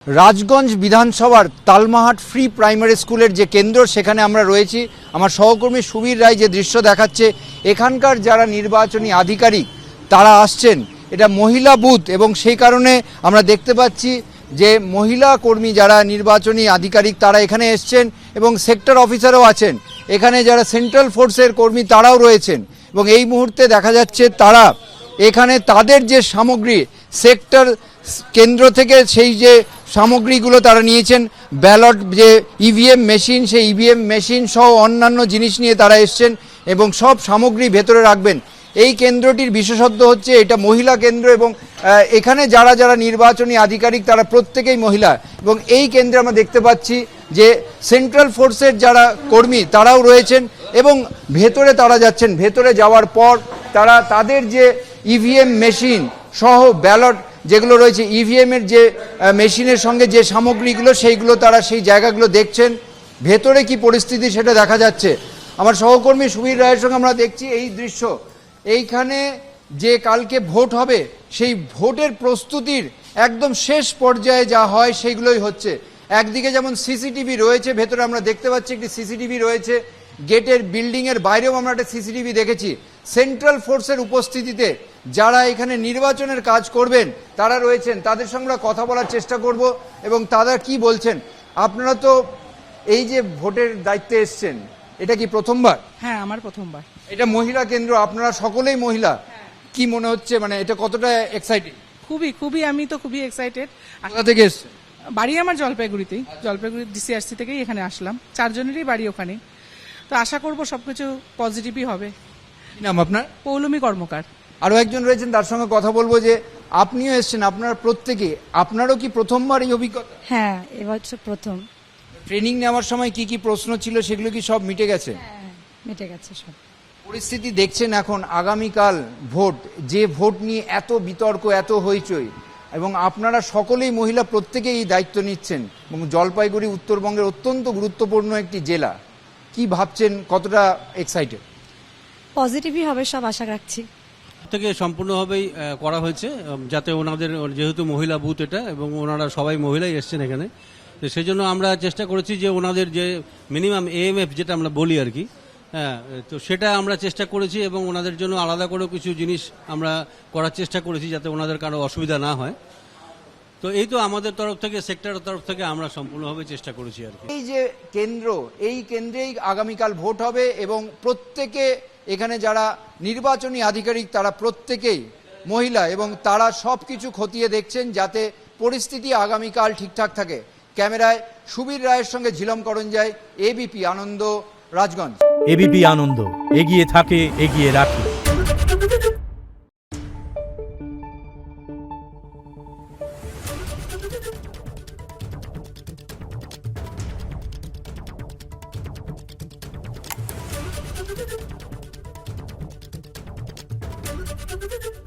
রাজগঞ্জ বিধানসভার তালমাহাট free primary স্কুলের যে কেন্দ্র সেখানে আমরা রয়েছি। আমার সহকর্মী সুবীর রায় যে দৃশ্য দেখাচ্ছে, এখানকার যারা নির্বাচনী আধিকারিক তারা আসছেন, এটা মহিলা বুথ এবং সেই কারণে আমরা দেখতে পাচ্ছি যে মহিলা কর্মী যারা নির্বাচনী আধিকারিক তারা এখানে এসছেন এবং সেক্টর অফিসারও আছেন। এখানে যারা সেন্ট্রাল ফোর্সের কর্মী তারাও রয়েছেন এবং এই মুহূর্তে দেখা যাচ্ছে তারা এখানে তাদের যে সামগ্রী সেক্টর কেন্দ্র থেকে সেই যে সামগ্রীগুলো তারা নিয়েছেন, ব্যালট যে ইভিএম মেশিন, সেই ইভিএম মেশিন সহ অন্যান্য জিনিস নিয়ে তারা এসছেন এবং সব সামগ্রী ভেতরে রাখবেন। এই কেন্দ্রটির বিশেষত্ব হচ্ছে এটা মহিলা কেন্দ্র এবং এখানে যারা যারা নির্বাচনী আধিকারিক তারা প্রত্যেকেই মহিলা এবং এই কেন্দ্রে আমরা দেখতে পাচ্ছি যে সেন্ট্রাল ফোর্সের যারা কর্মী তারাও রয়েছেন এবং ভেতরে তারা যাচ্ছেন। ভেতরে যাওয়ার পর তারা তাদের যে ইভিএম মেশিন সহ ব্যালট যেগুলো রয়েছে, ইভিএমের যে মেশিনের সঙ্গে যে সামগ্রীগুলো সেইগুলো তারা সেই জায়গাগুলো দেখছেন। ভেতরে কি পরিস্থিতি সেটা দেখা যাচ্ছে। আমার সহকর্মী সুবীর রায়ের সঙ্গে আমরা দেখছি এই দৃশ্য। এইখানে যে কালকে ভোট হবে সেই ভোটের প্রস্তুতির একদম শেষ পর্যায়ে যা হয় সেইগুলোই হচ্ছে। একদিকে যেমন সিসিটিভি রয়েছে, ভেতরে আমরা দেখতে পাচ্ছি একটি সিসিটিভি রয়েছে, গেটের বিল্ডিংয়ের বাইরেও আমরা একটা সিসিটিভি দেখেছি। সেন্ট্রাল ফোর্সের উপস্থিতিতে যারা এখানে নির্বাচনের কাজ করবেন তারা রয়েছেন, তাদের সঙ্গে আমরা কথা বলার চেষ্টা করব এবং তারা কি বলছেন। আপনারা তো এই যে ভোটের দায়িত্বে এসছেন, এটা কি প্রথমবার? হ্যাঁ, আমার প্রথমবার। এটা মহিলা কেন্দ্র, আপনারা সকলেই মহিলা, কি মনে হচ্ছে, মানে এটা কতটা এক্সাইটেড? খুবই আমি তো খুবই এক্সাইটেড। কোথা থেকে এসছেন? বাড়ি আমার জলপাইগুড়িতেই, জলপাইগুড়ি ডিসিআরসি থেকেই এখানে আসলাম। চারজনেরই বাড়ি ওখানে, তো আশা করব সবকিছু পজিটিভই হবে। কি নাম আপনার? পৌলমী কর্মকার। আরো একজন রয়েছেন, তার সঙ্গে কথা বলবো। যে আপনিও এসছেন, আপনারা প্রত্যেকে, আপনারও কি প্রথমবার এই অভিজ্ঞতা? হ্যাঁ, এবছর প্রথম। ট্রেনিং নেওয়ার সময় কি কি প্রশ্ন ছিল সেগুলো কি সব মিটে গেছে? হ্যাঁ, মিটে গেছে সব। পরিস্থিতি দেখছেন এখন আগামীকাল ভোট, যে ভোট নিয়ে এত বিতর্ক, এত হইচই, এবং আপনারা সকলেই মহিলা, প্রত্যেকেই এই দায়িত্ব নিচ্ছেন এবং জলপাইগুড়ি উত্তরবঙ্গের অত্যন্ত গুরুত্বপূর্ণ একটি জেলা। কি ভাবছেন, কতটা এক্সাইটেড? পজিটিভই হবে সব, আশা রাখছি। থেকে সম্পূর্ণভাবেই করা হয়েছে, যাতে ওনাদের, যেহেতু মহিলা বুথ এটা এবং ওনারা সবাই মহিলাই এসছেন এখানে, তো সেই জন্য আমরা চেষ্টা করেছি যে ওনাদের যে মিনিমাম এএমএফ যেটা আমরা বলি আর কি, হ্যাঁ, তো সেটা আমরা চেষ্টা করেছি এবং ওনাদের জন্য আলাদা করেও কিছু জিনিস আমরা করার চেষ্টা করেছি যাতে ওনাদের কারো অসুবিধা না হয়। তো এই তো আমাদের তরফ থেকে, সেক্টরের তরফ থেকে আমরা সম্পূর্ণভাবে চেষ্টা করেছি আর কি। এই যে কেন্দ্র, এই কেন্দ্রেই আগামীকাল ভোট হবে এবং প্রত্যেকে এখানে যারা নির্বাচনী আধিকারিক তারা প্রত্যেকেই মহিলা এবং তারা সব কিছু খতিয়ে দেখছেন যাতে পরিস্থিতি আগামীকাল ঠিকঠাক থাকে। ক্যামেরায় সুবীর রায়ের সঙ্গে ঝিলম করঞ্জাই, এবিপি আনন্দ, রাজগঞ্জ। এবিপি আনন্দ, এগিয়ে থাকে, এগিয়ে রাখে। Thank you.